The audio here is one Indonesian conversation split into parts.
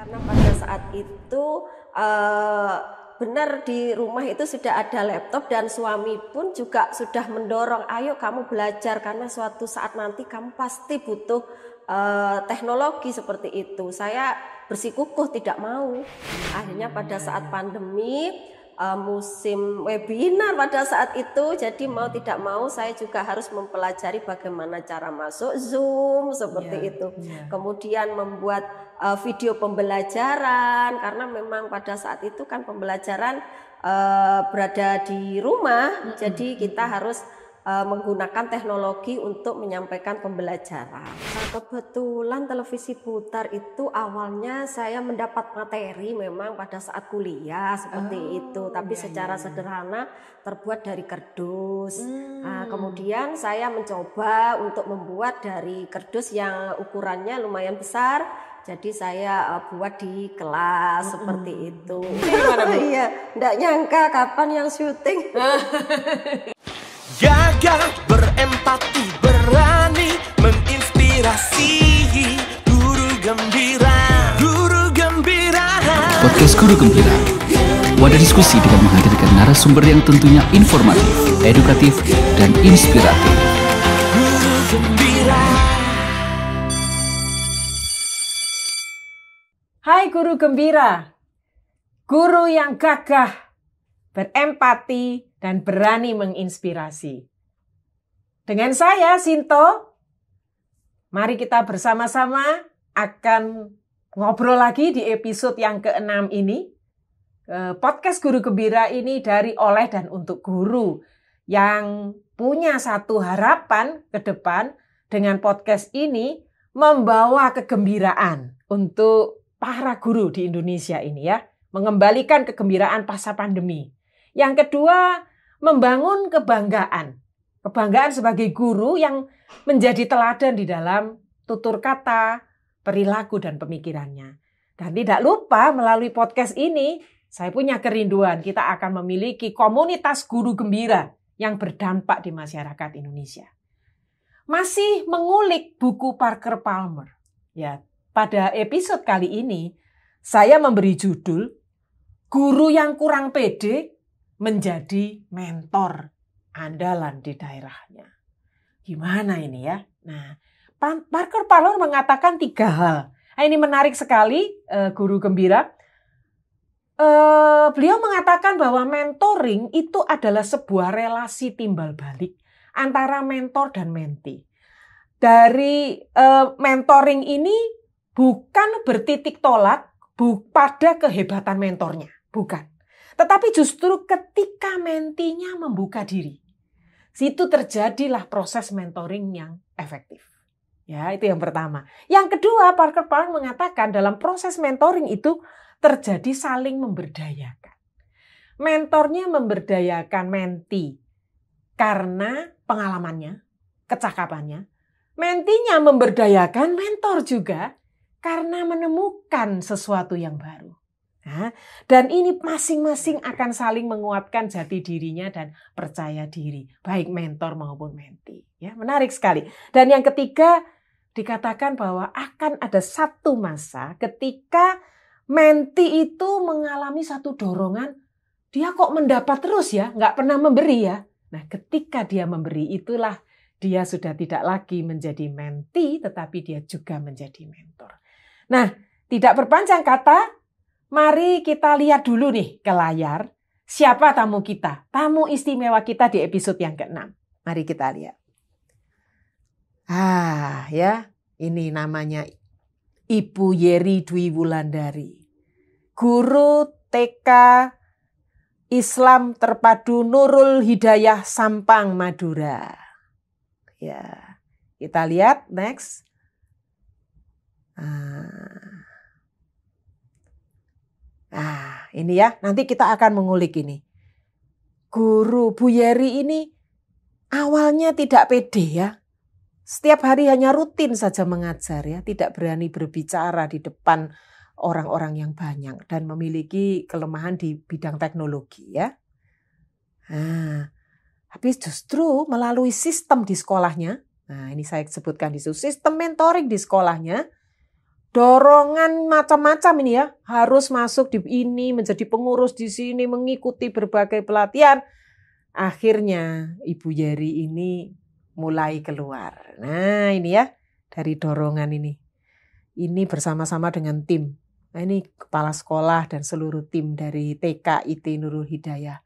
Karena pada saat itu benar di rumah itu sudah ada laptop dan suami pun juga sudah mendorong, ayo kamu belajar karena suatu saat nanti kamu pasti butuh teknologi seperti itu. Saya bersikukuh tidak mau. Akhirnya pada saat pandemi, musim webinar pada saat itu, jadi mau tidak mau saya juga harus mempelajari bagaimana cara masuk Zoom seperti itu. Kemudian membuat video pembelajaran karena memang pada saat itu kan pembelajaran berada di rumah, jadi kita harus menggunakan teknologi untuk menyampaikan pembelajaran. Kebetulan televisi putar itu awalnya saya mendapat materi memang pada saat kuliah seperti itu, tapi secara sederhana terbuat dari kardus. Nah, kemudian saya mencoba untuk membuat dari kardus yang ukurannya lumayan besar. Jadi saya buat di kelas seperti itu. Iya, enggak nyangka kapan yang syuting. Gagah, berempati, berani, menginspirasi. Guru Gembira, Guru Gembira. Podcast Guru Gembira, wadah diskusi dengan menghadirkan narasumber yang tentunya informatif, edukatif, dan inspiratif. Guru Gembira. Hai Guru Gembira, guru yang gagah, berempati, dan berani menginspirasi. Dengan saya, Sinto, mari kita bersama-sama akan ngobrol lagi di episode yang ke-6 ini. Podcast Guru Gembira ini dari, oleh, dan untuk guru yang punya satu harapan ke depan dengan podcast ini membawa kegembiraan untuk para guru di Indonesia ini ya. Mengembalikan kegembiraan pasca pandemi. Yang kedua, membangun kebanggaan. Kebanggaan sebagai guru yang menjadi teladan di dalam tutur kata, perilaku, dan pemikirannya. Dan tidak lupa melalui podcast ini, saya punya kerinduan kita akan memiliki komunitas guru gembira yang berdampak di masyarakat Indonesia. Masih mengulik buku Parker Palmer. Ya, pada episode kali ini, saya memberi judul, Guru yang kurang pede menjadi mentor andalan di daerahnya. Gimana ini ya? Nah, Parker Palmer mengatakan 3 hal. Nah, ini menarik sekali, Guru Gembira. Beliau mengatakan bahwa mentoring itu adalah sebuah relasi timbal balik antara mentor dan mentee. Dari mentoring ini bukan bertitik tolak pada kehebatan mentornya, bukan. Tetapi justru ketika mentinya membuka diri, situ terjadilah proses mentoring yang efektif. Ya, itu yang pertama. Yang kedua, Parker Palmer mengatakan dalam proses mentoring itu terjadi saling memberdayakan. Mentornya memberdayakan mentee karena pengalamannya, kecakapannya. Mentinya memberdayakan mentor juga karena menemukan sesuatu yang baru. Nah, dan ini masing-masing akan saling menguatkan jati dirinya dan percaya diri, baik mentor maupun mentee. Ya, menarik sekali. Dan yang ketiga, dikatakan bahwa akan ada satu masa ketika mentee itu mengalami satu dorongan, dia kok mendapat terus ya, nggak pernah memberi ya. Nah, ketika dia memberi itulah dia sudah tidak lagi menjadi mentee, tetapi dia juga menjadi mentor. Nah, tidak berpanjang kata, mari kita lihat dulu nih ke layar siapa tamu kita, tamu istimewa kita di episode yang ke-6. Mari kita lihat. Ya, ini namanya Ibu Yeri Dwi Wulandari. Guru TK Islam Terpadu Nurul Hidayah Sampang, Madura. Ya, kita lihat next. Ini ya, nanti kita akan mengulik ini. Guru Bu Yeri ini awalnya tidak pede ya. Setiap hari hanya rutin saja mengajar ya, tidak berani berbicara di depan orang-orang yang banyak dan memiliki kelemahan di bidang teknologi ya. Tapi justru melalui sistem di sekolahnya, nah ini saya sebutkan di situ, sistem mentoring di sekolahnya, dorongan macam-macam ini ya, harus masuk di ini, menjadi pengurus di sini, mengikuti berbagai pelatihan. Akhirnya Ibu Yeri ini mulai keluar. Nah ini ya, dari dorongan ini. Ini bersama-sama dengan tim. Nah ini kepala sekolah dan seluruh tim dari TK IT Nurul Hidayah.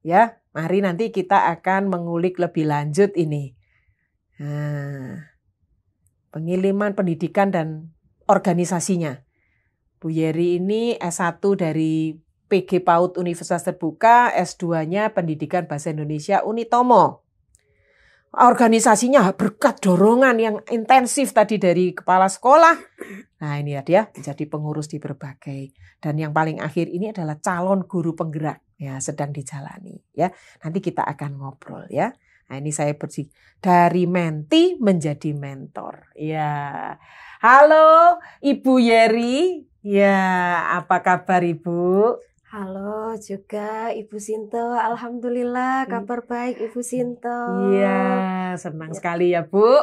Ya, mari nanti kita akan mengulik lebih lanjut ini. Nah, pengiliman pendidikan dan organisasinya. Bu Yeri ini S1 dari PG PAUD Universitas Terbuka, S2-nya Pendidikan Bahasa Indonesia Unitomo. Organisasinya berkat dorongan yang intensif tadi dari kepala sekolah. Nah ini ya dia menjadi pengurus di berbagai. Dan yang paling akhir ini adalah calon guru penggerak. Ya sedang dijalani. Ya nanti kita akan ngobrol ya. Nah ini saya bersih dari menti menjadi mentor. Ya, halo Ibu Yeri. Ya, apa kabar Ibu? Halo juga Ibu Sinto, alhamdulillah kabar baik Ibu Sinto. Iya, senang sekali ya Bu.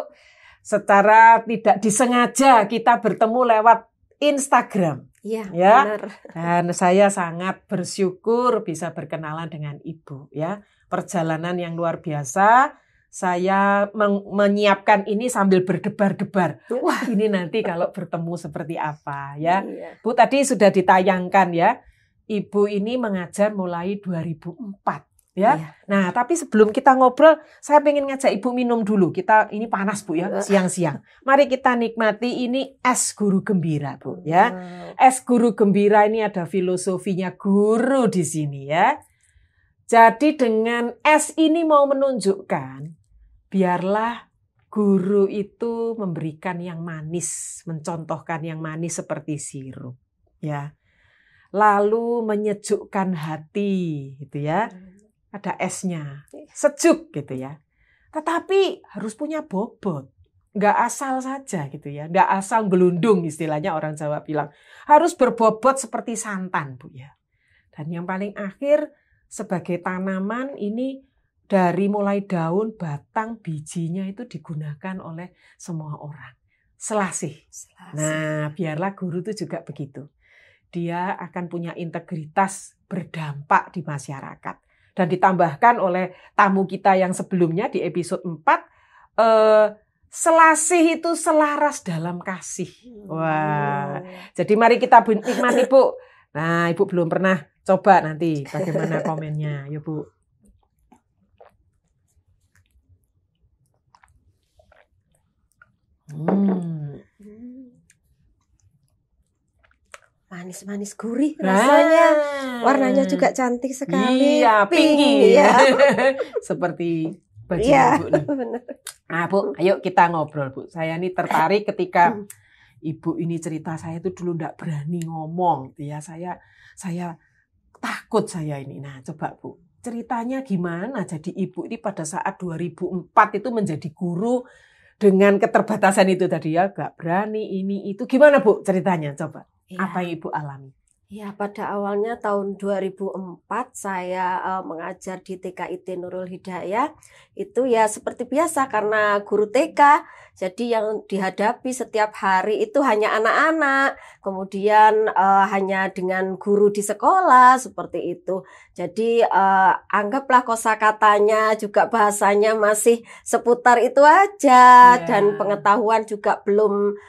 Secara tidak disengaja kita bertemu lewat Instagram. Iya, ya. Benar. Dan saya sangat bersyukur bisa berkenalan dengan Ibu ya. Perjalanan yang luar biasa. Saya menyiapkan ini sambil berdebar-debar. Wah, ini nanti kalau bertemu seperti apa ya. Iya. Bu tadi sudah ditayangkan ya. Ibu ini mengajar mulai 2004 ya. Iya. Nah, tapi sebelum kita ngobrol, saya pengen ngajak Ibu minum dulu. Kita ini panas Bu ya, siang-siang. Mari kita nikmati ini es guru gembira Bu ya. Es guru gembira ini ada filosofinya guru di sini ya. Jadi dengan es ini mau menunjukkan biarlah guru itu memberikan yang manis, mencontohkan yang manis seperti sirup ya. Lalu menyejukkan hati gitu ya. Ada esnya, sejuk gitu ya. Tetapi harus punya bobot. Nggak asal saja gitu ya. Nggak asal gelundung istilahnya orang Jawa bilang. Harus berbobot seperti santan Bu ya. Dan yang paling akhir sebagai tanaman ini dari mulai daun, batang, bijinya itu digunakan oleh semua orang. Selasih. Nah biarlah guru itu juga begitu. Dia akan punya integritas berdampak di masyarakat. Dan ditambahkan oleh tamu kita yang sebelumnya di episode 4, selasih itu selaras dalam kasih. Wah, jadi mari kita nikmati Bu. Nah, Ibu belum pernah coba nanti bagaimana komennya, ya Bu. Manis-manis gurih rasanya. Warnanya juga cantik sekali. Iya, pinky. Ya. Seperti baju ya, Ibu nih. Benar. Nah, Bu, ayo kita ngobrol, Bu. Saya ini tertarik ketika Ibu ini cerita saya itu dulu enggak berani ngomong gitu ya. Saya takut saya ini. Nah, coba Bu, ceritanya gimana jadi Ibu ini pada saat 2004 itu menjadi guru dengan keterbatasan itu tadi ya, enggak berani ini itu. Gimana Bu ceritanya coba? Ya. Apa yang Ibu alami? Ya, pada awalnya tahun 2004 saya mengajar di TK IT Nurul Hidayah. Itu ya seperti biasa karena guru TK. Jadi yang dihadapi setiap hari itu hanya anak-anak. Kemudian hanya dengan guru di sekolah seperti itu. Jadi anggaplah kosakatanya juga bahasanya masih seputar itu aja. Yeah. Dan pengetahuan juga belum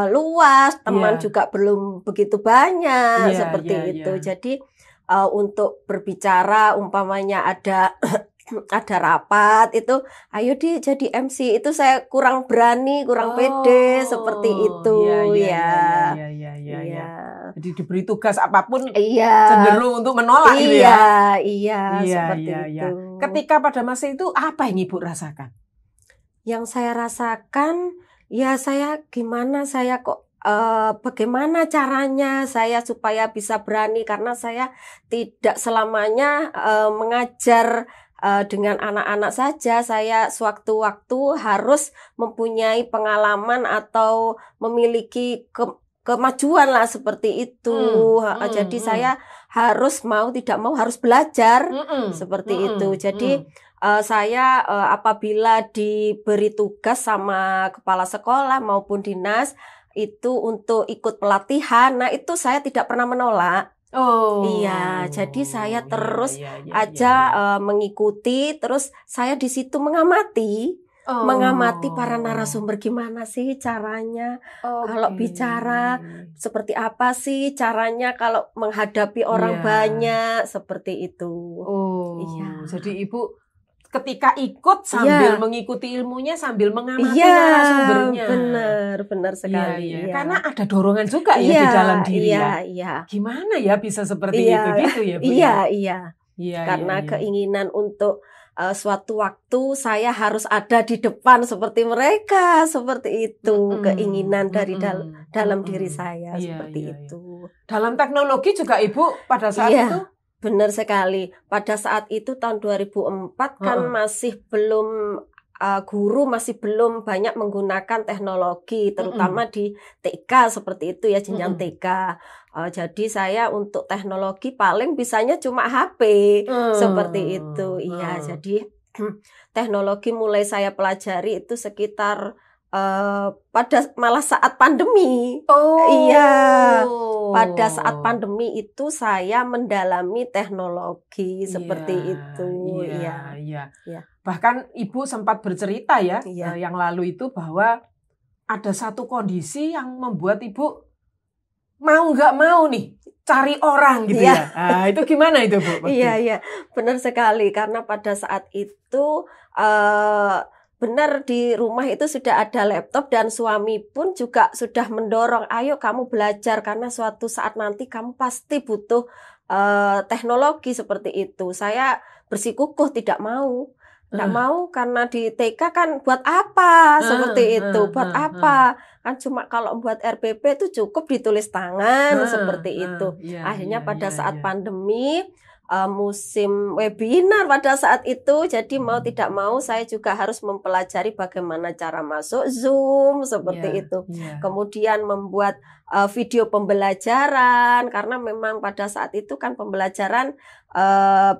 luas, teman juga belum begitu banyak seperti itu. Jadi untuk berbicara umpamanya ada rapat itu, ayo jadi MC itu saya kurang berani, kurang pede seperti itu ya. Jadi diberi tugas apapun cenderung untuk menolak gitu ya. Iya, seperti itu. Ketika pada masa itu apa yang Ibu rasakan? Yang saya rasakan ya saya bagaimana caranya saya supaya bisa berani karena saya tidak selamanya mengajar dengan anak-anak saja. Saya sewaktu-waktu harus mempunyai pengalaman atau memiliki kemajuan lah seperti itu. Jadi saya harus tidak mau harus belajar seperti itu. Jadi saya apabila diberi tugas sama kepala sekolah maupun dinas, itu untuk ikut pelatihan. Nah, itu saya tidak pernah menolak. Oh. Iya, jadi saya terus iya, aja mengikuti, terus saya di situ mengamati para narasumber gimana sih caranya kalau bicara, seperti apa sih caranya kalau menghadapi orang banyak, seperti itu. Iya. Jadi Ibu ketika ikut sambil mengikuti ilmunya, sambil mengamati narasumbernya. Benar sekali. Iya. Karena ada dorongan juga ya di dalam diri ya. Gimana ya bisa seperti itu gitu ya Bu? Iya. Karena keinginan untuk suatu waktu saya harus ada di depan seperti mereka, seperti itu keinginan dari dalam diri saya seperti itu. Dalam teknologi juga Ibu pada saat itu? Benar sekali. Pada saat itu tahun 2004 kan masih belum guru masih belum banyak menggunakan teknologi, terutama di TK seperti itu ya, jenjang TK. Jadi saya untuk teknologi paling bisanya cuma HP seperti itu. Iya, jadi teknologi mulai saya pelajari itu sekitar malah saat pandemi. Iya. Pada saat pandemi itu saya mendalami teknologi seperti itu. Iya. Bahkan Ibu sempat bercerita ya, yang lalu itu bahwa ada satu kondisi yang membuat Ibu mau nggak mau nih cari orang gitu ya. Nah, itu gimana itu Bu? Iya, benar sekali, karena pada saat itu benar di rumah itu sudah ada laptop dan suami pun juga sudah mendorong, ayo kamu belajar karena suatu saat nanti kamu pasti butuh teknologi seperti itu. Saya bersikukuh tidak mau. Nggak mau, karena di TK kan buat apa seperti itu, buat apa, kan cuma kalau buat RPP itu cukup ditulis tangan seperti itu. Akhirnya pada saat pandemi, musim webinar pada saat itu, jadi mau tidak mau saya juga harus mempelajari bagaimana cara masuk Zoom seperti itu. Kemudian membuat video pembelajaran, karena memang pada saat itu kan pembelajaran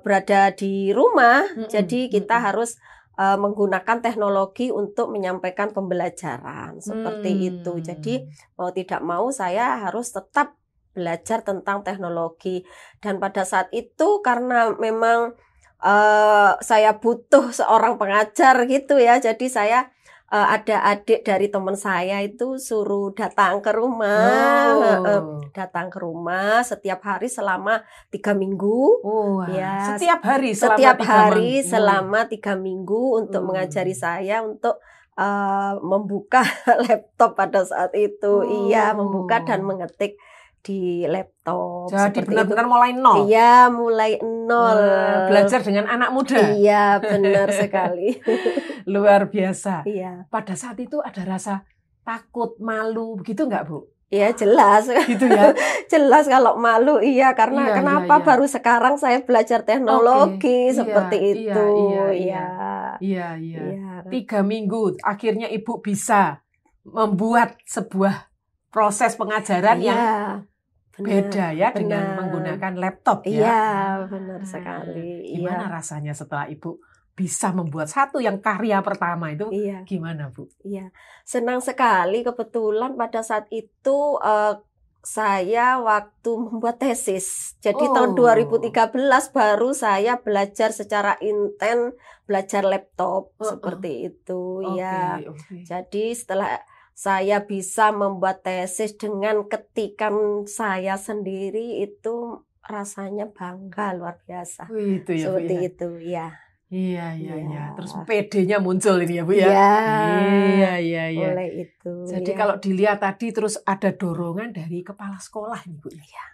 berada di rumah, jadi kita harus menggunakan teknologi untuk menyampaikan pembelajaran seperti itu. Jadi mau tidak mau saya harus tetap belajar tentang teknologi. Dan pada saat itu karena memang saya butuh seorang pengajar gitu ya, jadi saya ada adik dari teman saya itu suruh datang ke rumah, setiap hari selama 3 minggu. Setiap hari selama 3 minggu untuk mengajari saya untuk membuka laptop pada saat itu. Membuka dan mengetik di laptop. Jadi benar-benar mulai nol. Iya, mulai nol. Belajar dengan anak muda. Iya, benar sekali. Luar biasa. Iya. Pada saat itu ada rasa takut, malu, begitu nggak Bu? Iya, jelas. Gitu ya? Jelas kalau malu, iya. Karena kenapa baru sekarang saya belajar teknologi seperti itu. Iya. 3 minggu, akhirnya Ibu bisa membuat sebuah proses pengajaran yang beda ya, dengan menggunakan laptop ya. Iya, benar sekali. Gimana rasanya setelah Ibu bisa membuat satu yang karya pertama itu? Gimana Bu? Iya, senang sekali. Kebetulan pada saat itu saya waktu membuat tesis. Jadi tahun 2013 baru saya belajar secara intens belajar laptop seperti itu. Jadi setelah saya bisa membuat tesis dengan ketikan saya sendiri, itu rasanya bangga luar biasa. Seperti itu, ya. Iya. Terus PD-nya muncul ini ya Bu ya. Iya. Mulai itu. Jadi kalau dilihat tadi terus ada dorongan dari kepala sekolah ini Bu. Iya.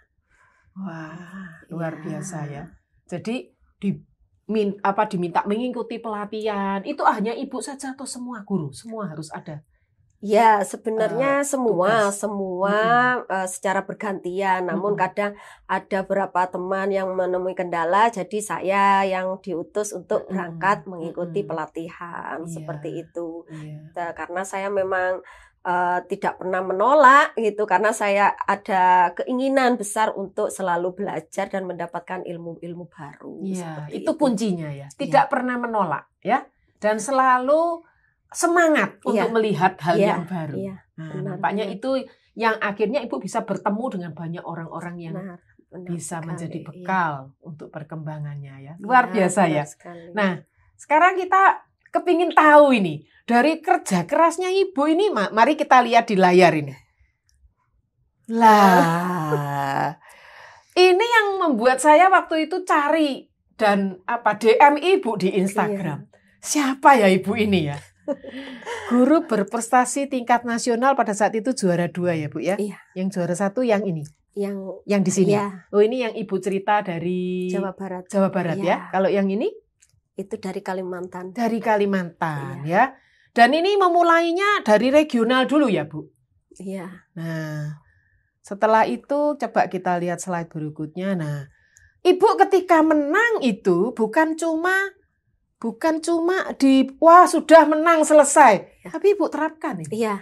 Wah, luar biasa ya. Jadi diminta mengikuti pelatihan, itu hanya Ibu saja atau semua guru? Semua harus ada? Ya, sebenarnya semua secara bergantian. Namun kadang ada beberapa teman yang menemui kendala, jadi saya yang diutus untuk berangkat mengikuti pelatihan seperti itu. Karena saya memang tidak pernah menolak gitu, karena saya ada keinginan besar untuk selalu belajar dan mendapatkan ilmu-ilmu baru. Itu kuncinya ya. Tidak pernah menolak ya, dan selalu semangat untuk melihat hal yang baru. Nah, Benar, nampaknya benar. itu yang akhirnya Ibu bisa bertemu dengan banyak orang-orang yang Benar bisa sekali, menjadi iya. bekal untuk perkembangannya ya. Luar biasa benar ya. sekali. Nah, sekarang kita kepingin tahu ini dari kerja kerasnya Ibu ini, mari kita lihat di layar ini. Lah, ini yang membuat saya waktu itu cari dan DM Ibu di Instagram. Siapa ya Ibu ini ya? Guru berprestasi tingkat nasional pada saat itu juara 2 ya Bu ya? Iya. Yang juara 1 yang ini. Yang di sini. Iya, Oh, ini yang Ibu cerita dari Jawa Barat. Jawa Barat Iya. ya. Kalau yang ini Itu dari Kalimantan. dari Kalimantan Iya. ya. Dan ini memulainya dari regional dulu ya, Bu. Iya. Nah, setelah itu coba kita lihat slide berikutnya. Nah, Ibu ketika menang itu bukan cuma sudah menang selesai. Ya. Tapi Ibu terapkan ini. Iya.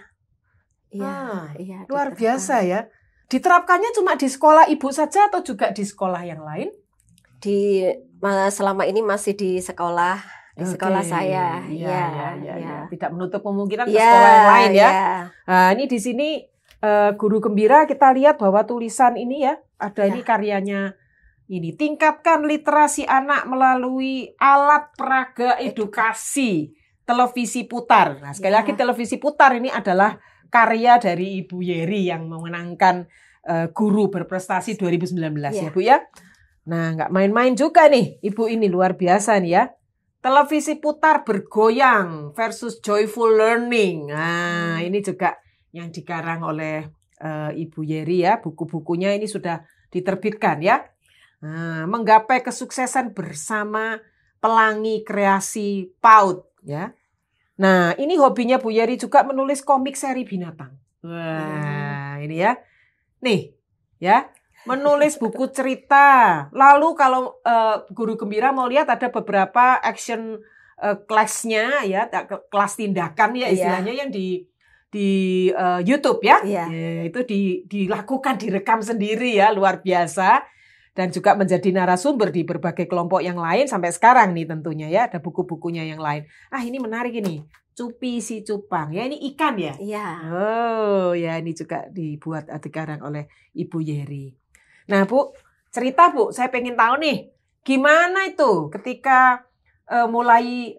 Iya. Ah, Iya. Luar diterapkan. biasa ya. Diterapkannya cuma di sekolah Ibu saja atau juga di sekolah yang lain? Selama ini masih di sekolah sekolah saya. Iya. Tidak menutup kemungkinan ke Iya, sekolah yang lain ya. iya. Nah, ini di sini Guru Gembira kita lihat bahwa tulisan ini ya, ada ini karyanya ini, tingkatkan literasi anak melalui alat peraga edukasi televisi putar. Nah, sekali lagi televisi putar ini adalah karya dari Ibu Yeri yang memenangkan Guru Berprestasi 2019 ya Bu ya. Nah, nggak main-main juga nih Ibu ini, luar biasa nih ya. Televisi putar bergoyang versus joyful learning. Nah, ini juga yang dikarang oleh Ibu Yeri ya. Buku-bukunya ini sudah diterbitkan ya. Nah, menggapai kesuksesan bersama Pelangi Kreasi PAUD ya. Nah, ini hobinya Bu Yeri juga menulis komik seri binatang. Wah, ini ya. Nih, ya. Menulis buku cerita. Lalu kalau Guru Gembira mau lihat ada beberapa action kelasnya ya, kelas tindakan ya istilahnya yang di YouTube ya. Itu dilakukan, direkam sendiri ya, luar biasa. Dan juga menjadi narasumber di berbagai kelompok yang lain sampai sekarang nih tentunya ya, ada buku-bukunya yang lain. Ini menarik ini. Cupi si Cupang. Ya ini ikan ya? Iya. Oh ya, ini juga dibuat dikarang oleh Ibu Yeri. Nah Bu, cerita Bu, saya pengen tahu nih, gimana itu ketika mulai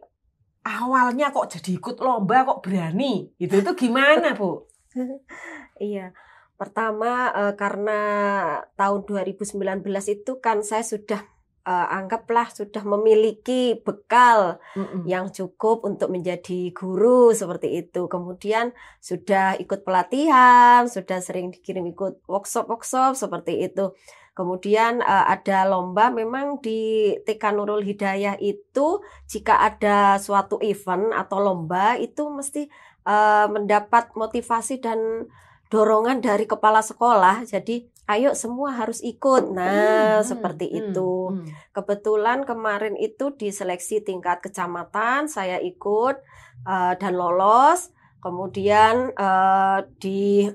awalnya kok jadi ikut lomba, kok berani? Itu gimana Bu? Iya, pertama karena tahun 2019 itu kan saya sudah anggaplah sudah memiliki bekal yang cukup untuk menjadi guru seperti itu. Kemudian sudah ikut pelatihan, sudah sering dikirim ikut workshop seperti itu. Kemudian ada lomba, memang di TK Nurul Hidayah itu jika ada suatu event atau lomba itu mesti mendapat motivasi dan dorongan dari kepala sekolah. Jadi ayo semua harus ikut. Nah, seperti itu. Kebetulan kemarin itu di seleksi tingkat kecamatan saya ikut dan lolos. Kemudian di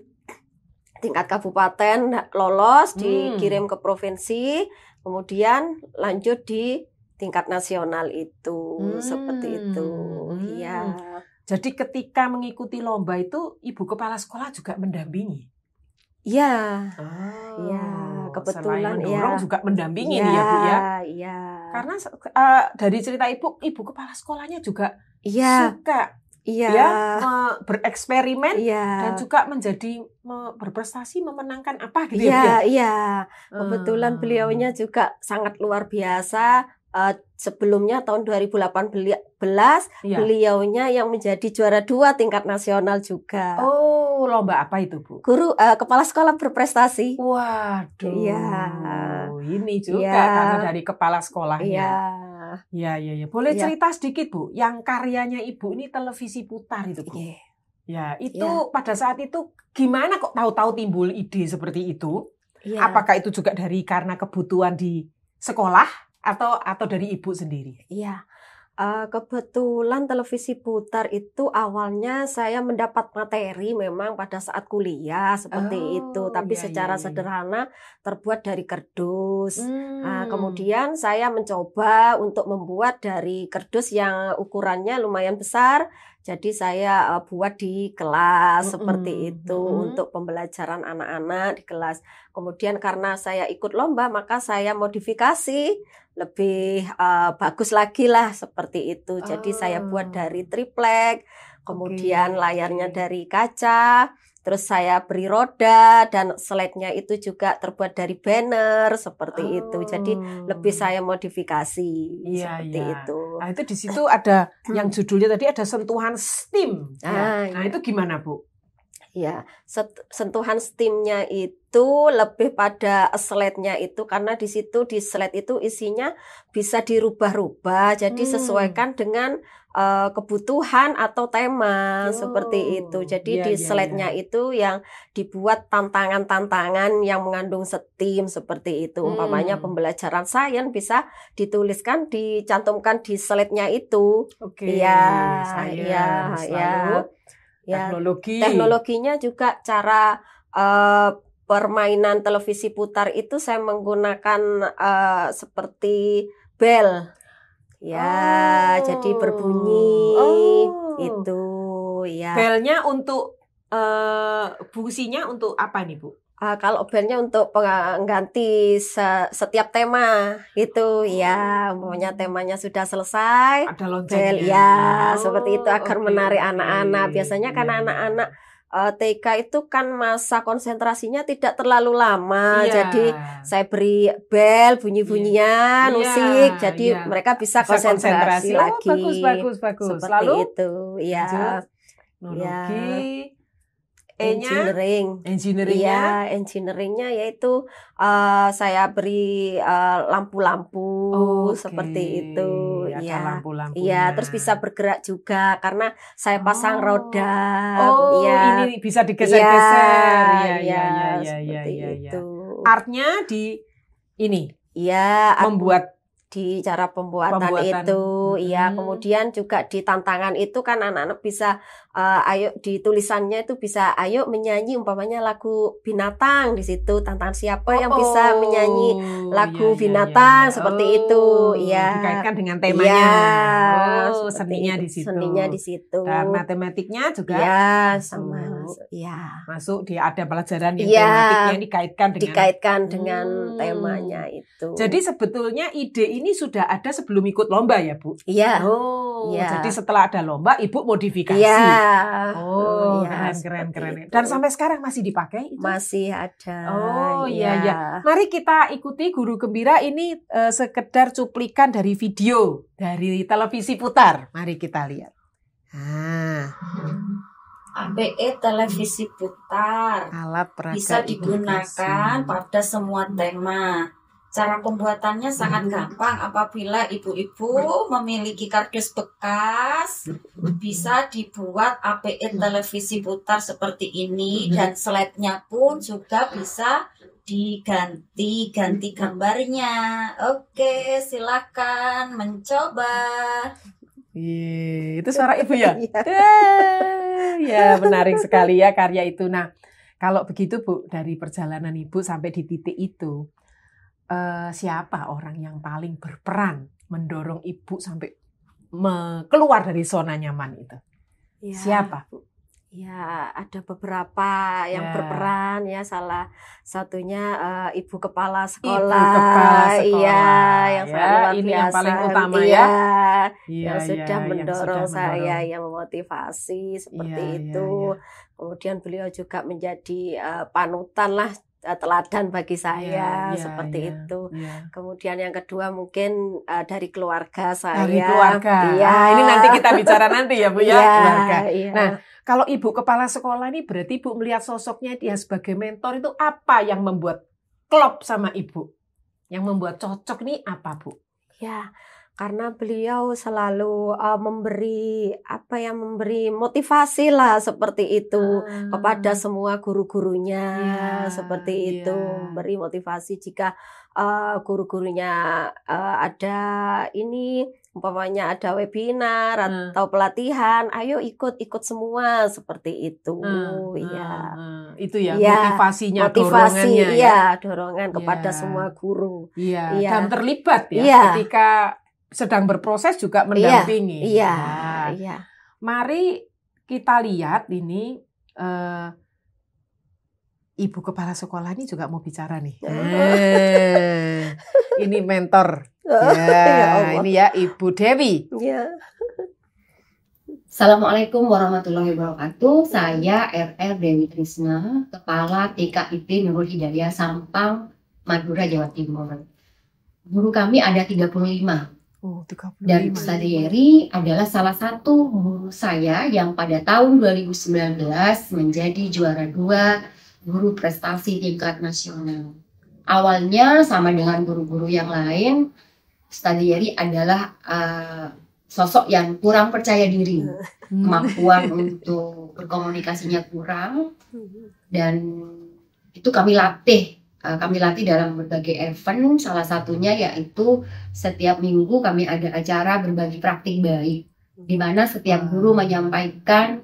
tingkat kabupaten lolos, dikirim ke provinsi. Kemudian lanjut di tingkat nasional itu. Seperti itu. Iya. Jadi ketika mengikuti lomba itu Ibu Kepala Sekolah juga mendampingi? Iya. Iya, kebetulan selain mendorong juga mendampingi nih ya Bu ya. Iya. Karena dari cerita Ibu Kepala Sekolahnya juga Iya. suka Iya. bereksperimen dan juga menjadi berprestasi memenangkan apa gitu ya. Iya. Kebetulan beliaunya juga sangat luar biasa. Sebelumnya tahun 2018 beliaunya yang menjadi juara 2 tingkat nasional juga. Oh, lomba apa itu Bu? Guru kepala sekolah berprestasi. Waduh. Iya. Ini juga karena dari kepala sekolahnya. Iya. Iya. Boleh cerita sedikit Bu, yang karyanya Ibu ini televisi putar itu Bu. Ya, itu pada saat itu gimana kok tahu-tahu timbul ide seperti itu? Apakah itu juga karena kebutuhan di sekolah? Atau dari Ibu sendiri? Iya, kebetulan televisi putar itu awalnya saya mendapat materi memang pada saat kuliah seperti itu, tapi secara sederhana terbuat dari kardus. Nah, kemudian saya mencoba untuk membuat dari kardus yang ukurannya lumayan besar, Jadi saya buat di kelas seperti itu untuk pembelajaran anak-anak di kelas. Kemudian karena saya ikut lomba, maka saya modifikasi lebih bagus lagi lah seperti itu. Jadi saya buat dari triplek, kemudian layarnya dari kaca. Terus saya beri roda dan slide-nya itu juga terbuat dari banner seperti itu. Jadi lebih saya modifikasi seperti itu. Nah, itu di situ ada yang judulnya tadi ada sentuhan STEAM. Nah, itu gimana, Bu? Ya, sentuhan STEAM-nya itu lebih pada slide-nya itu karena di situ di slide itu isinya bisa dirubah-rubah. Jadi sesuaikan dengan kebutuhan atau tema seperti itu. Jadi di slide-nya itu yang dibuat tantangan-tantangan yang mengandung STEAM seperti itu. Umpamanya pembelajaran sains bisa dituliskan, dicantumkan di slide-nya itu. Teknologinya juga cara permainan televisi putar itu saya menggunakan seperti bel. Jadi berbunyi itu ya. Belnya untuk fungsinya untuk apa nih, Bu? Kalau belnya untuk pengganti setiap tema itu ya, umpamanya temanya sudah selesai, ada loncengnya. Bel ya seperti itu agar menarik anak-anak. Biasanya karena anak-anak TK itu kan masa konsentrasinya tidak terlalu lama, jadi saya beri bel, bunyi-bunyian, musik, jadi mereka bisa konsentrasi lagi. Bagus. Seperti lalu itu, ya. Teknologi, engineeringnya yaitu saya beri lampu-lampu seperti itu, ya. Terus bisa bergerak juga karena saya pasang roda. Ini bisa digeser-geser. Seperti itu. Artnya di ini. Ya, membuat di cara pembuatan itu, ya. Kemudian juga di tantangan itu kan anak-anak bisa, ayo di tulisannya itu bisa, ayo menyanyi umpamanya lagu binatang di situ. Tantangan siapa yang bisa menyanyi lagu binatang seperti itu, ya. Dikaitkan dengan temanya. Seninya di situ. Seninya di situ. Dan matematiknya juga. Ya, sama. Masuk di ada pelajaran yang tematiknya dikaitkan dengan temanya itu. Jadi sebetulnya ide ini sudah ada sebelum ikut lomba ya, Bu? Iya. Jadi setelah ada lomba, Ibu modifikasi. Iya. Keren. Dan sampai sekarang masih dipakai itu? Masih ada. Iya. Mari kita ikuti Guru Gembira ini sekedar cuplikan dari video dari televisi putar. Mari kita lihat. APE televisi putar alat peraga bisa digunakan pada semua tema. Cara pembuatannya sangat gampang. Apabila ibu-ibu memiliki kardus bekas, bisa dibuat APE televisi putar seperti ini, dan slide-nya pun juga bisa diganti gambarnya. Oke, silakan mencoba. Itu suara Ibu ya? Ya, menarik sekali ya karya itu. Nah, kalau begitu Bu, dari perjalanan Ibu sampai di titik itu, siapa orang yang paling berperan mendorong Ibu sampai keluar dari zona nyaman itu? Siapa, Bu? Ya, ada beberapa yang berperan ya. Salah satunya Ibu Kepala Sekolah. Iya, yang luar ini biasa. Yang paling utama yang sudah mendorong saya, yang memotivasi seperti itu. Kemudian beliau juga menjadi panutan lah, teladan bagi saya seperti itu. Kemudian yang kedua mungkin dari keluarga saya. Dari keluarga. Ini nanti kita bicara nanti ya, Bu ya, keluarga. Nah, kalau Ibu Kepala Sekolah ini berarti Ibu melihat sosoknya dia sebagai mentor itu apa yang membuat klop sama Ibu? Yang membuat cocok nih apa, Bu? Ya, karena beliau selalu memberi motivasi lah seperti itu kepada semua guru-gurunya seperti itu, memberi motivasi jika guru-gurunya ada umpamanya ada webinar atau pelatihan, ayo ikut semua seperti itu. Itu ya, motivasinya, dorongannya dorongan kepada semua guru. Dan terlibat ketika sedang berproses juga mendampingi. Mari kita lihat ini Ibu Kepala Sekolah ini juga mau bicara nih. Ini mentor. Ya, ini ya Ibu Dewi. Ya. Assalamualaikum warahmatullahi wabarakatuh. Saya RR Dewi Trisna, Kepala TKIP Nurul Hidayah Sampang, Madura, Jawa Timur. Guru kami ada 35. Oh, 35. Dan Ustazah Yeri adalah salah satu guru saya yang pada tahun 2019 menjadi juara 2 guru prestasi tingkat nasional. Awalnya sama dengan guru-guru yang lain, Ustazah Yeri adalah sosok yang kurang percaya diri, kemampuan untuk berkomunikasinya kurang, dan itu kami latih dalam berbagai event. Salah satunya yaitu setiap minggu kami ada acara berbagi praktik baik, di mana setiap guru menyampaikan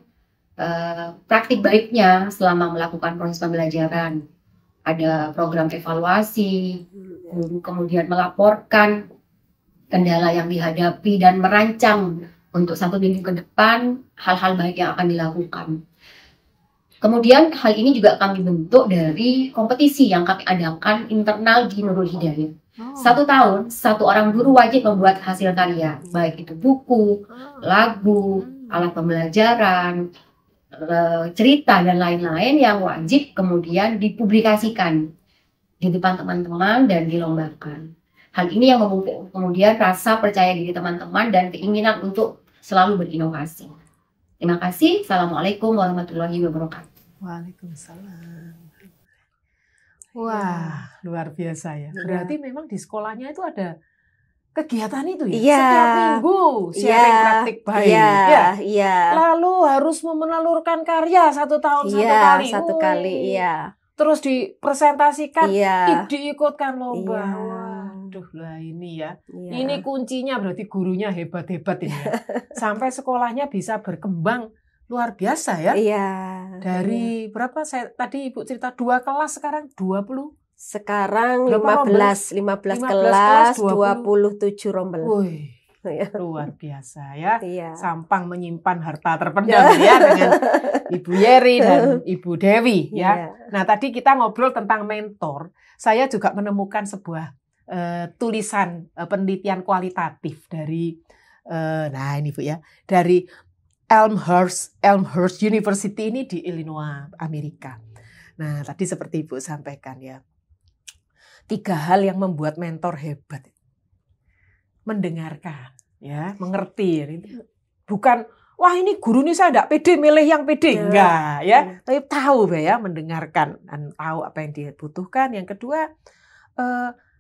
praktik baiknya selama melakukan proses pembelajaran. Ada program evaluasi, guru kemudian melaporkan kendala yang dihadapi dan merancang untuk 1 minggu ke depan hal-hal baik yang akan dilakukan. Kemudian hal ini juga kami bentuk dari kompetisi yang kami adakan internal di Nurul Hidayah. 1 tahun, 1 orang guru wajib membuat hasil karya, baik itu buku, lagu, alat pembelajaran, cerita, dan lain-lain yang wajib kemudian dipublikasikan di depan teman-teman dan dilombakan. Hal ini yang memupuk kemudian rasa percaya diri teman-teman dan keinginan untuk selalu berinovasi. Terima kasih. Assalamualaikum warahmatullahi wabarakatuh. Waalaikumsalam. Wah, luar biasa ya. Berarti memang di sekolahnya itu ada kegiatan itu ya? Iya. Setiap minggu sharing praktik baik. Iya. Lalu harus menelurkan karya 1 tahun 1 kali. 1 kali, iya. Terus dipresentasikan, Iya. diikutkan lomba. Iya. Waduh lah ini ya. Iya. Ini kuncinya berarti gurunya hebat-hebat ini ya. Sampai sekolahnya bisa berkembang luar biasa ya. Iya. Dari berapa saya tadi Ibu cerita 2 kelas, sekarang 20. Sekarang Berapa 15 kelas, kelas, 27 rombel. Wih, Iya. luar biasa ya. Iya. Sampang menyimpan harta terpendam ya dengan Ibu Yeri dan Ibu Dewi ya. Iya. Nah, tadi kita ngobrol tentang mentor. Saya juga menemukan sebuah tulisan penelitian kualitatif dari nah ini Bu ya, dari Elmhurst University ini di Illinois, Amerika. Nah, tadi seperti Ibu sampaikan ya. 3 hal yang membuat mentor hebat. Mendengarkan, ya, mengerti. Bukan, wah ini guru ini saya enggak pede, milih yang pede. Enggak, ya. Tapi tahu ya, mendengarkan dan tahu apa yang dia butuhkan. Yang kedua,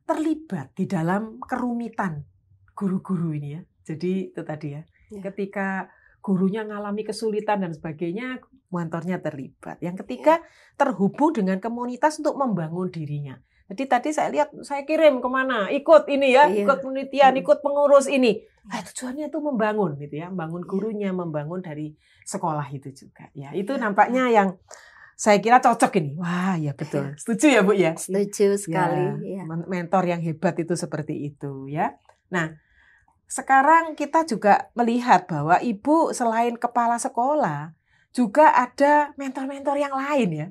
terlibat di dalam kerumitan guru-guru ini ya. Jadi itu tadi ya. Ketika gurunya ngalami kesulitan dan sebagainya, mentornya terlibat. Yang ketiga, terhubung dengan komunitas untuk membangun dirinya. Jadi tadi saya lihat, saya kirim kemana, ikut ini ya, ikut penelitian, ikut pengurus ini. Nah, tujuannya itu membangun gitu ya, membangun gurunya, membangun dari sekolah itu juga. Ya, itu nampaknya yang saya kira cocok ini. Wah, ya betul. Setuju ya Bu ya? Setuju sekali. Ya, mentor yang hebat itu seperti itu ya. Nah, sekarang kita juga melihat bahwa Ibu selain kepala sekolah juga ada mentor-mentor yang lain ya.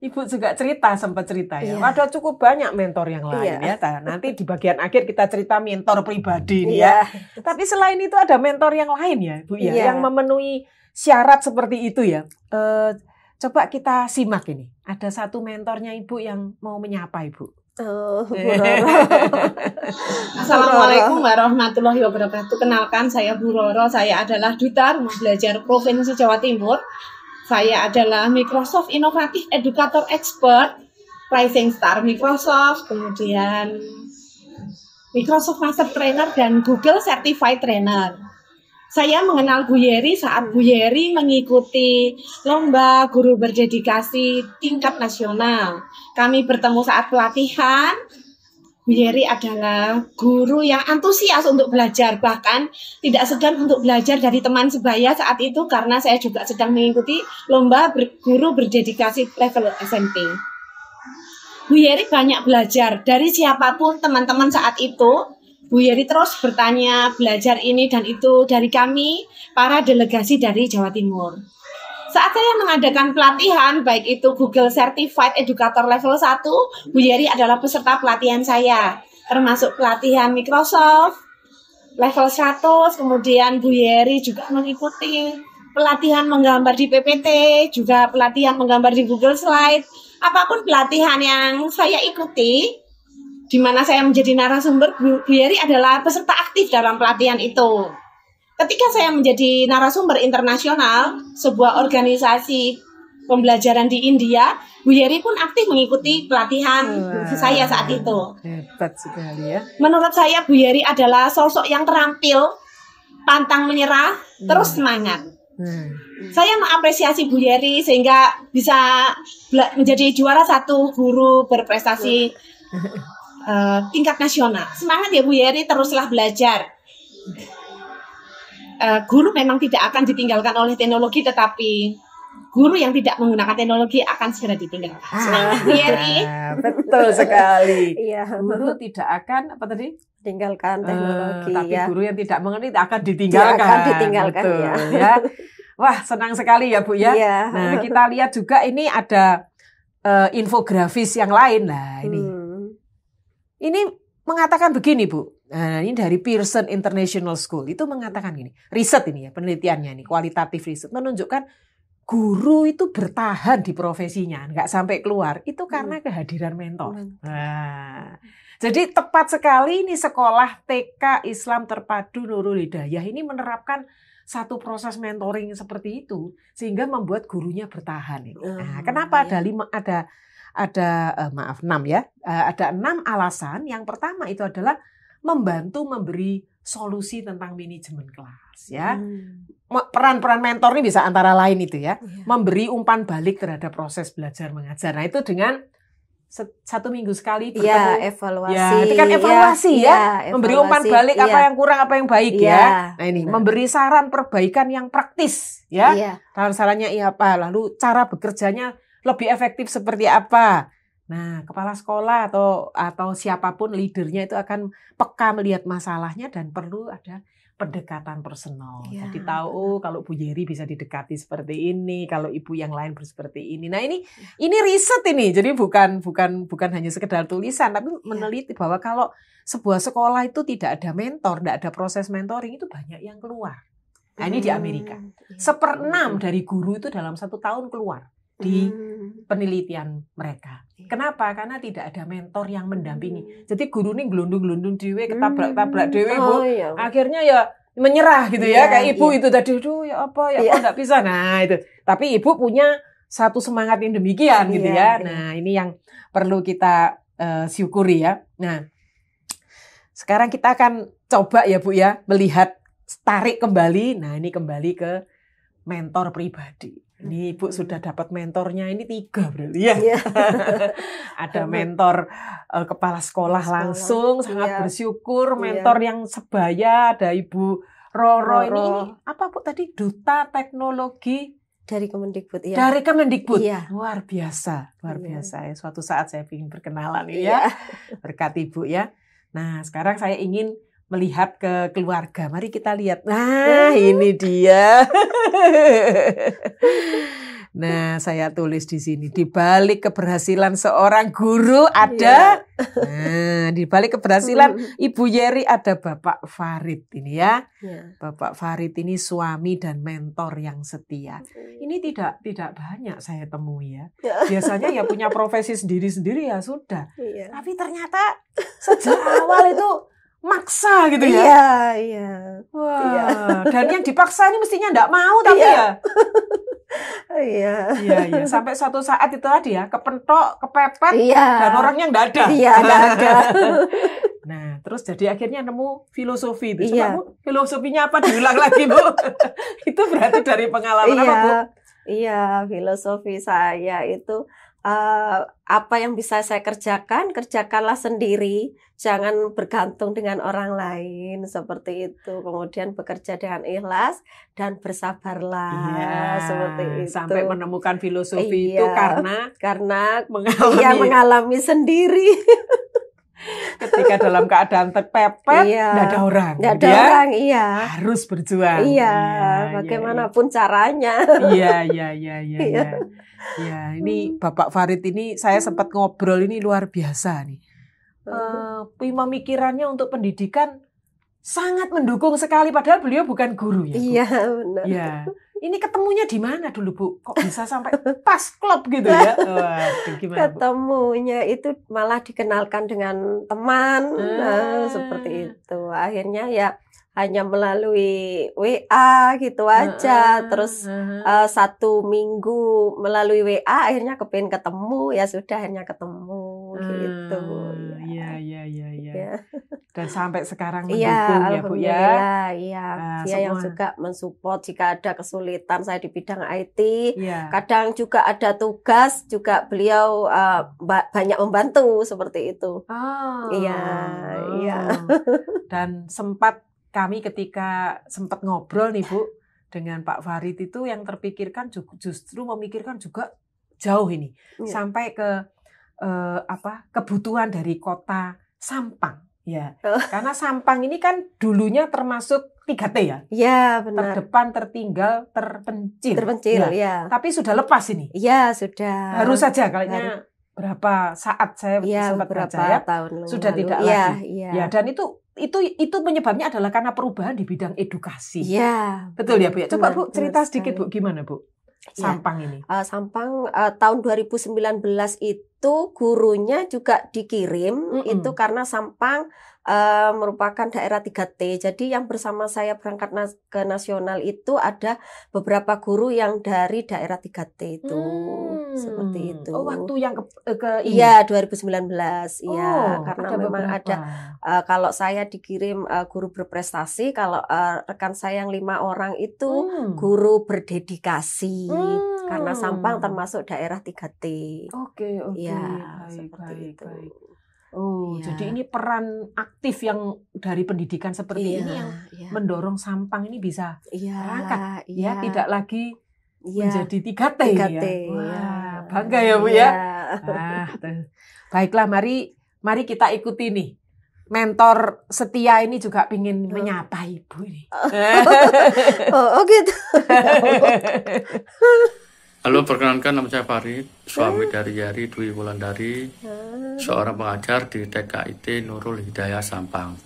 Ibu juga sempat cerita ya. Ada cukup banyak mentor yang lain ya. Nanti di bagian akhir kita cerita mentor pribadi nih ya. Tapi selain itu ada mentor yang lain ya, Bu ya, yang memenuhi syarat seperti itu ya. Coba kita simak ini. Ada satu mentornya Ibu yang mau menyapa Ibu. Assalamualaikum warahmatullahi wabarakatuh. Kenalkan, saya Bu Roro. Saya adalah Duta Rumah Belajar Provinsi Jawa Timur. Saya adalah Microsoft Innovative Educator Expert, Rising Star Microsoft, kemudian Microsoft Master Trainer, dan Google Certified Trainer. Saya mengenal Bu Yeri saat Bu Yeri mengikuti lomba guru berdedikasi tingkat nasional. Kami bertemu saat pelatihan. Bu Yeri adalah guru yang antusias untuk belajar, bahkan tidak segan untuk belajar dari teman sebaya saat itu karena saya juga sedang mengikuti lomba guru berdedikasi level SMP. Bu Yeri banyak belajar dari siapapun teman-teman saat itu. Bu Bu Yeri terus bertanya, belajar ini dan itu dari kami, para delegasi dari Jawa Timur. Saat saya mengadakan pelatihan, baik itu Google Certified Educator Level 1, Bu Yeri adalah peserta pelatihan saya. Termasuk pelatihan Microsoft, level 100, kemudian Bu Yeri juga mengikuti pelatihan menggambar di PPT, juga pelatihan menggambar di Google Slide. Apapun pelatihan yang saya ikuti, di mana saya menjadi narasumber, Bu Yeri adalah peserta aktif dalam pelatihan itu. Ketika saya menjadi narasumber internasional, sebuah organisasi pembelajaran di India, Bu Yeri pun aktif mengikuti pelatihan saya saat itu. Hebat sekali ya. Menurut saya Bu Yeri adalah sosok yang terampil, pantang menyerah, terus semangat. Saya mengapresiasi Bu Yeri sehingga bisa menjadi juara 1 guru berprestasi tingkat nasional. Semangat ya Bu Yeri, teruslah belajar. Guru memang tidak akan ditinggalkan oleh teknologi, tetapi guru yang tidak menggunakan teknologi akan segera ditinggalkan. Semangat Bu Yeri. Betul sekali. Iya. Guru tidak akan apa tadi? Tinggalkan teknologi Tapi ya. guru yang tidak mengerti akan ditinggalkan. Akan ditinggalkan, betul, ya. Wah, senang sekali ya Bu ya. Iya. Nah, kita lihat juga ini ada infografis yang lain. Nah, ini mengatakan begini Bu. Nah, ini dari Pearson International School itu mengatakan gini. Riset ini ya, penelitiannya ini, kualitatif riset menunjukkan guru itu bertahan di profesinya, nggak sampai keluar. Itu karena kehadiran mentor. Nah, jadi tepat sekali ini sekolah TK Islam Terpadu Nurul Hidayah ini menerapkan satu proses mentoring seperti itu sehingga membuat gurunya bertahan. Nah, kenapa ada 6 ya. Ada 6 alasan. Yang pertama itu adalah membantu memberi solusi tentang manajemen kelas ya. Peran-peran mentor ini bisa antara lain itu ya. Memberi umpan balik terhadap proses belajar mengajar. Nah, itu dengan 1 minggu sekali bertemu. Ya, evaluasi. Ya, itu kan evaluasi ya. Memberi umpan balik apa yang kurang, apa yang baik ya. Nah, ini memberi saran perbaikan yang praktis ya. Saran-sarannya apa? Lalu cara bekerjanya lebih efektif seperti apa? Nah, kepala sekolah atau siapapun leadernya itu akan peka melihat masalahnya dan perlu ada pendekatan personal. Jadi tahu kalau Bu Yeri bisa didekati seperti ini, kalau ibu yang lain seperti ini. Nah, ini riset ini. Jadi bukan hanya sekedar tulisan, tapi meneliti bahwa kalau sebuah sekolah itu tidak ada mentor, tidak ada proses mentoring, itu banyak yang keluar. Nah, ini di Amerika. 1/6 dari guru itu dalam 1 tahun keluar di penelitian mereka. Kenapa? Karena tidak ada mentor yang mendampingi. Jadi guru ini gelundung-gelundung dewe, ketabrak-tabrak dewe, Bu. Iya. Akhirnya ya menyerah gitu ya. Kayak ibu itu tadi, ya apa enggak bisa. Nah, itu. Tapi ibu punya satu semangat yang demikian gitu ya. Nah, ini yang perlu kita syukuri ya. Nah, sekarang kita akan coba ya Bu ya, melihat tarik kembali. Nah, ini kembali ke mentor pribadi. Ini Ibu sudah dapat mentornya ini 3 berarti ya. Ada mentor kepala sekolah langsung, sangat bersyukur. Mentor yang sebaya, ada Ibu Roro. Ini apa Bu tadi? Duta Teknologi dari Kemendikbud ya. Dari Kemendikbud. Iya. Luar biasa ya. Suatu saat saya ingin berkenalan ya. Berkat Ibu ya. Nah, sekarang saya ingin melihat ke keluarga. Mari kita lihat. Nah, ini dia. Nah, saya tulis di sini. Di balik keberhasilan seorang guru ada. Nah, di balik keberhasilan Ibu Yeri ada Bapak Farid ini ya. Bapak Farid ini suami dan mentor yang setia. Ini tidak banyak saya temui ya. Biasanya ya punya profesi sendiri-sendiri ya sudah. Tapi ternyata sejak awal itu maksa gitu ya. Iya. Wah, dan yang dipaksa ini mestinya enggak mau tapi ya. Iya. Sampai suatu saat itu tadi ya, kepentok, kepepet, dan orangnya enggak ada. Iya, enggak ada. Nah, terus jadi akhirnya nemu filosofi itu. Coba Bu, filosofinya apa diulang lagi Bu? Itu berarti dari pengalaman apa Bu? Iya, filosofi saya itu apa yang bisa saya kerjakanlah sendiri, jangan bergantung dengan orang lain seperti itu. Kemudian bekerja dengan ikhlas dan bersabarlah seperti itu. Sampai menemukan filosofi itu karena mengalami sendiri. Ketika dalam keadaan terpepet, Iya. nggak ada orang. Nggak ada Dia orang, iya. harus berjuang. Iya, bagaimanapun caranya. Iya. Iya. Ya, ini Bapak Farid ini saya sempat ngobrol ini luar biasa nih. Pemikirannya untuk pendidikan sangat mendukung sekali, padahal beliau bukan guru ya. Bu? Iya, benar. Ya. Ini ketemunya di mana dulu Bu? Kok bisa sampai pas klop gitu ya? Waduh, gimana Bu? Ketemunya itu malah dikenalkan dengan teman, seperti itu. Akhirnya ya hanya melalui WA gitu aja. Terus 1 minggu melalui WA, akhirnya kepengen ketemu, ya sudah akhirnya ketemu gitu. Iya. Dan sampai sekarang Iya, mendukung ya Bu ya. alhamdulillah, iya. Dia yang semua. juga mensupport jika ada kesulitan saya di bidang IT. Iya. Kadang juga ada tugas, juga beliau banyak membantu seperti itu. Oh. Iya. Dan kami ketika sempat ngobrol nih Bu dengan Pak Farid itu yang terpikirkan justru memikirkan juga jauh ini. Iya. Sampai ke kebutuhan dari kota Sampang. Ya, karena Sampang ini kan dulunya termasuk 3T ya. Iya, benar. Terdepan, tertinggal, terpencil. Terpencil, Ya. ya. Tapi sudah lepas ini. Iya, sudah. Baru saja kayaknya berapa saat saya Iya, sempat beberapa baca ya. tahun Sudah lalu. tidak Iya, lagi. iya. Ya, dan itu penyebabnya adalah karena perubahan di bidang edukasi. Iya. Betul ya Bu ya. Coba Bu Benar cerita sekali. sedikit Bu, gimana Bu? Ya. Sampang ini. Sampang tahun 2019 itu gurunya juga dikirim itu karena Sampang merupakan daerah 3T. Jadi yang bersama saya berangkat ke nasional itu ada beberapa guru yang dari daerah 3T itu. Seperti itu. Oh, waktu yang ke ini. Iya, 2019. Iya, karena ada memang beberapa. ada kalau saya dikirim guru berprestasi, kalau rekan saya yang 5 orang itu guru berdedikasi. Karena Sampang termasuk daerah 3T. Oke. Ya, Baik, seperti itu. Oh, Ya. jadi ini peran aktif yang dari pendidikan seperti ini yang mendorong Sampang ini bisa berangkat, ya, tidak lagi menjadi 3T, 3T, ya. Wah, ya. bangga ya Bu ya. Baiklah, mari kita ikuti nih. Mentor setia ini juga ingin menyapa Ibu ini. Oh gitu. Halo, perkenalkan nama saya Farid, suami dari Yari Dwi Wulandari, seorang pengajar di TKIT Nurul Hidayah Sampang.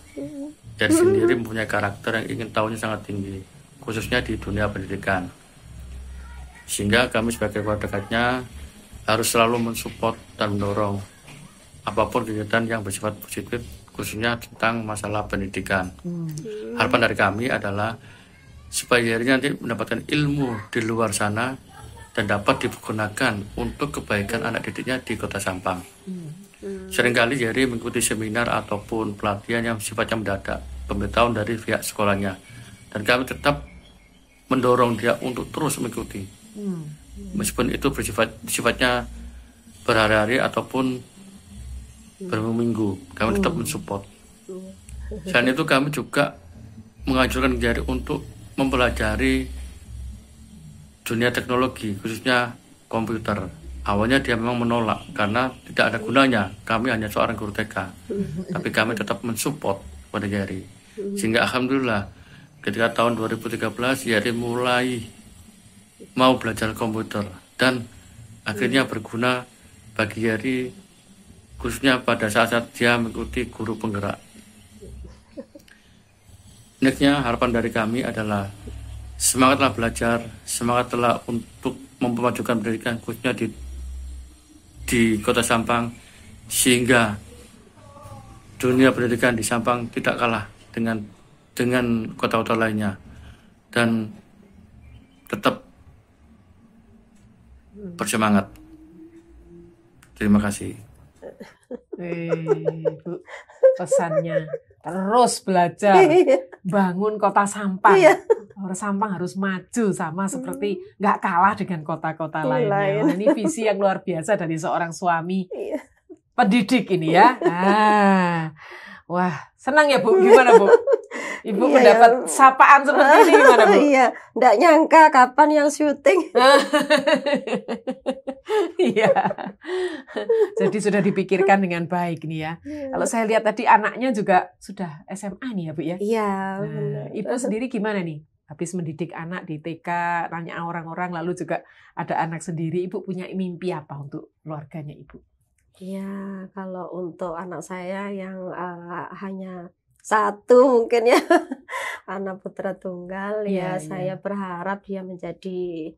Yari sendiri mempunyai karakter yang ingin tahunya sangat tinggi, khususnya di dunia pendidikan. Sehingga kami sebagai keluarga dekatnya harus selalu mensupport dan mendorong apapun kegiatan yang bersifat positif, khususnya tentang masalah pendidikan. Harapan dari kami adalah supaya Yari nanti mendapatkan ilmu di luar sana dan dapat digunakan untuk kebaikan anak didiknya di Kota Sampang. Seringkali Yari mengikuti seminar ataupun pelatihan yang sifatnya mendadak, pemberitahuan dari pihak sekolahnya, dan kami tetap mendorong dia untuk terus mengikuti, meskipun itu sifatnya berhari-hari ataupun berminggu, kami tetap mensupport. Selain itu kami juga mengajarkan Yari untuk mempelajari dunia teknologi, khususnya komputer. Awalnya dia memang menolak karena tidak ada gunanya. Kami hanya seorang guru TK, tapi kami tetap mensupport pada Yari. Sehingga alhamdulillah ketika tahun 2013 Yari mulai mau belajar komputer dan akhirnya berguna bagi Yari, khususnya pada saat-saat dia mengikuti guru penggerak. Nextnya harapan dari kami adalah semangatlah belajar, semangatlah untuk memajukan pendidikan khususnya di Kota Sampang, sehingga dunia pendidikan di Sampang tidak kalah dengan kota-kota lainnya, dan tetap bersemangat. Terima kasih. Bu, pesannya terus belajar, bangun Kota Sampang. Orang Sampang harus maju sama seperti nggak kalah dengan kota-kota lainnya. Wah, ini visi yang luar biasa dari seorang suami pendidik ini ya. Wah, senang ya Bu. Gimana Bu? Ibu mendapat sapaan seperti ini gimana, Bu? Iya, enggak nyangka kapan yang syuting. Iya. Jadi sudah dipikirkan dengan baik nih ya. Kalau saya lihat tadi anaknya juga sudah SMA nih ya, Bu ya. Iya, Nah, Ibu sendiri gimana nih? Habis mendidik anak di TK, tanya orang-orang, lalu juga ada anak sendiri. Ibu punya mimpi apa untuk keluarganya Ibu? Ya, kalau untuk anak saya yang hanya satu mungkin ya, anak putra tunggal, Iya, iya. saya berharap dia menjadi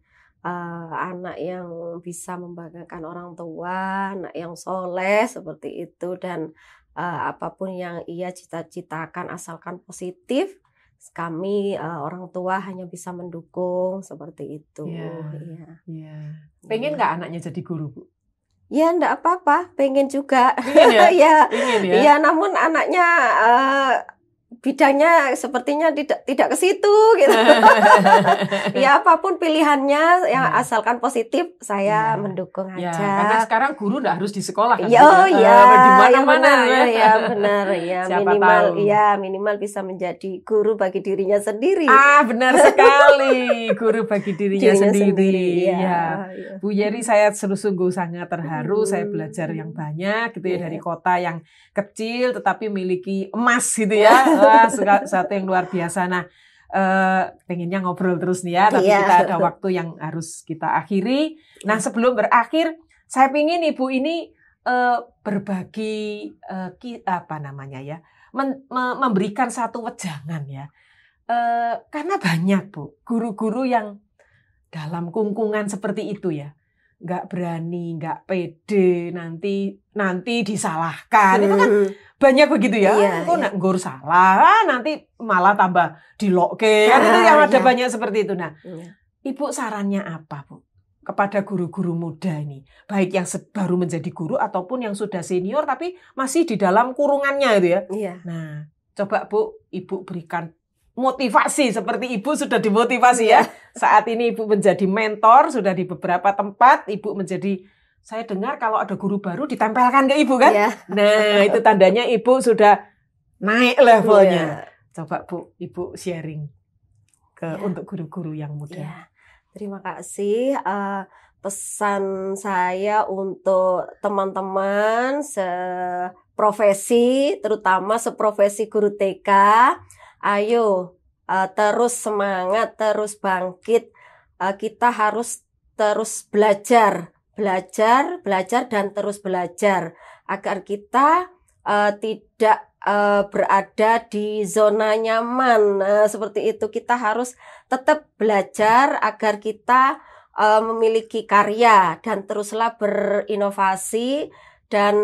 anak yang bisa membanggakan orang tua, anak yang soleh seperti itu, dan apapun yang ia cita-citakan asalkan positif, kami orang tua hanya bisa mendukung seperti itu. Iya. Iya. Iya. Pengen nggak anaknya jadi guru, Bu? Ya, enggak apa-apa, pengen juga. Pengen ya? Ya, Pengen ya? ya, namun anaknya bidangnya sepertinya tidak ke situ gitu. Ya, apapun pilihannya yang asalkan positif, saya mendukung Ya, aja. karena sekarang guru nggak harus di sekolah kan? Ya, oh Bu? ya, Di mana-mana ya, benar ya. Siapa Minimal tahu. ya, minimal bisa menjadi guru bagi dirinya sendiri. Benar sekali, guru bagi dirinya sendiri. Ya, Ya. ya. Bu Yeri, saya sungguh sangat terharu. Saya belajar yang banyak gitu ya, dari kota yang kecil tetapi memiliki emas gitu ya. Wah, satu yang luar biasa. Nah, pengennya ngobrol terus nih ya, tapi kita ada waktu yang harus kita akhiri. Nah, sebelum berakhir, saya ingin Ibu ini berbagi memberikan satu wejangan ya. Karena banyak, Bu, guru-guru yang dalam kungkungan seperti itu ya, nggak berani, nggak pede, nanti disalahkan. Itu kan banyak begitu ya. Kok nak nggur salah, nanti malah tambah dilokke. Kan itu yang ada banyak seperti itu. Nah, Ibu sarannya apa, Bu, kepada guru-guru muda ini, baik yang baru menjadi guru ataupun yang sudah senior tapi masih di dalam kurungannya itu ya. Iya. Nah, coba Bu, Ibu berikan motivasi seperti Ibu sudah dimotivasi ya. Saat ini Ibu menjadi mentor, sudah di beberapa tempat Ibu menjadi, saya dengar kalau ada guru baru ditempelkan ke Ibu kan? Ya. Nah, itu tandanya Ibu sudah naik levelnya. Coba Bu, Ibu sharing untuk guru-guru yang muda. Ya. Terima kasih. Pesan saya untuk teman-teman seprofesi, terutama seprofesi guru TK, ayo terus semangat, terus bangkit. Kita harus terus belajar dan terus belajar agar kita tidak berada di zona nyaman. Seperti itu, kita harus tetap belajar agar kita memiliki karya dan teruslah berinovasi dan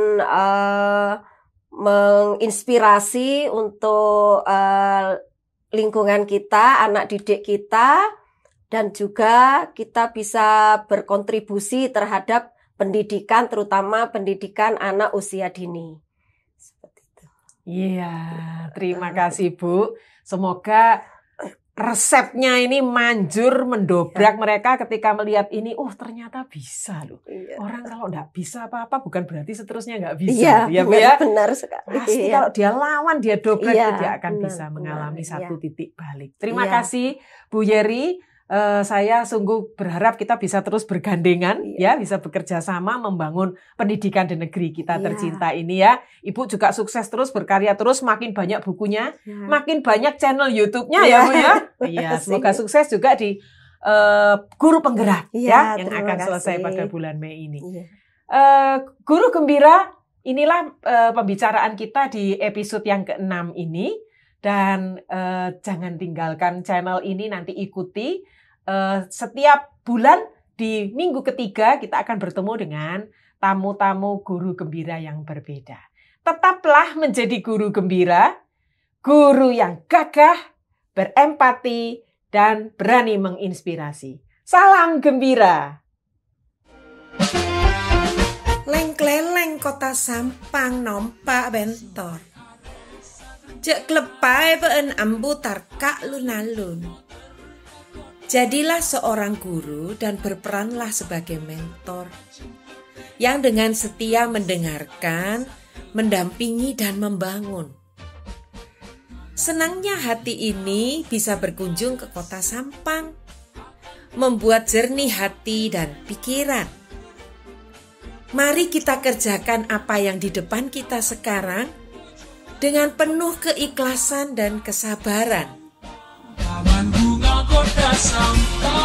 menginspirasi untuk lingkungan kita, anak didik kita, dan juga kita bisa berkontribusi terhadap pendidikan, terutama pendidikan anak usia dini. Seperti itu. Iya, terima kasih Bu. Semoga resepnya ini manjur mendobrak mereka ketika melihat ini, ternyata bisa loh. Orang kalau nggak bisa apa-apa bukan berarti seterusnya nggak bisa. Iya, Bu ya? benar sekali. Pasti kalau dia lawan, dia dobrak, dia akan benar, bisa mengalami satu titik balik. Terima Iya. kasih Bu Yeri. Saya sungguh berharap kita bisa terus bergandengan, ya, bisa bekerja sama membangun pendidikan di negeri kita tercinta ini ya. Ibu juga sukses terus, berkarya terus, makin banyak bukunya, makin banyak channel YouTube-nya ya Bu ya. Iya, semoga sukses juga di Guru Penggerak ya, yang akan selesai pada bulan Mei ini. Guru Gembira, inilah pembicaraan kita di episode yang ke-6 ini. Dan jangan tinggalkan channel ini, nanti ikuti. Setiap bulan di minggu ketiga kita akan bertemu dengan tamu-tamu guru gembira yang berbeda. Tetaplah menjadi guru gembira, guru yang gagah, berempati, dan berani menginspirasi. Salam gembira. Leng-kleleng kota Sampang nompak bentor. Cek klepai peen ambu tarkak lunalun. Jadilah seorang guru dan berperanlah sebagai mentor yang dengan setia mendengarkan, mendampingi dan membangun. Senangnya hati ini bisa berkunjung ke kota Sampang, membuat jernih hati dan pikiran. Mari kita kerjakan apa yang di depan kita sekarang dengan penuh keikhlasan dan kesabaran. Taman bunga kota Sampang.